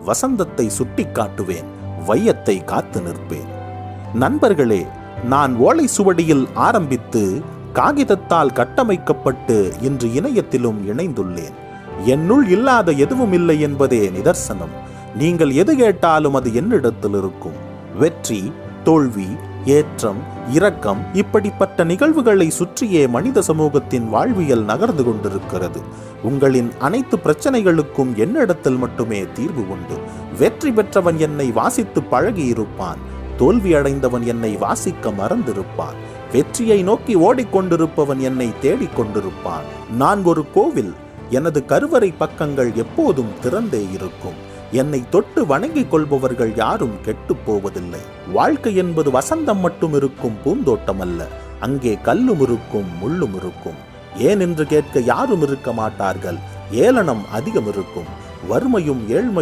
வசந்தத்தை சுட்டி காட்டுவேன், வையத்தை காத்து நிற்பேன். நண்பர்களே, நான் ஓலை சுவடியில் ஆரம்பித்து காகிதத்தால் கட்டமைக்கப்பட்டு இன்று இணையத்திலும் இணைந்துள்ளேன். என்னுள் இல்லாத எதுவும் இல்லை என்பதே நிதர்சனம். நீங்கள் எது கேட்டாலும் அது என்னிடத்தில் இருக்கும். வெற்றி, தோல்வி, ஏற்றம், இரக்கம், இப்படிப்பட்ட நிகழ்வுகளை சுற்றியே மனித சமூகத்தின் வாழ்வியல் நகர்ந்து கொண்டிருக்கிறது. உங்களின் அனைத்து பிரச்சனைகளுக்கும் என்னிடத்தில் மட்டுமே தீர்வு உண்டு. வெற்றி பெற்றவன் என்னை வாசித்து பழகியிருப்பான், தோல்வி அடைந்தவன் என்னை வாசிக்க மறந்திருப்பான். வெற்றியை நோக்கி ஓடிக்கொண்டிருப்பவன் என்னை தேடிக்கொண்டிருப்பான். நான் ஒரு கோவில், எனது கருவறை பக்கங்கள் எப்போதும் திறந்தே இருக்கும். என்னை தொட்டு வணங்கிக் கொள்பவர்கள் யாரும் கெட்டு போவதில்லை. வாழ்க்கை என்பது வசந்தம் மட்டும் இருக்கும் பூந்தோட்டம் அல்ல. அங்கே கல்லும் இருக்கும், முள்ளும் இருக்கும். ஏன் என்று கேட்க யாரும் இருக்க மாட்டார்கள். ஏளனம் அதிகம் இருக்கும். வறுமையும் ஏழ்மையும்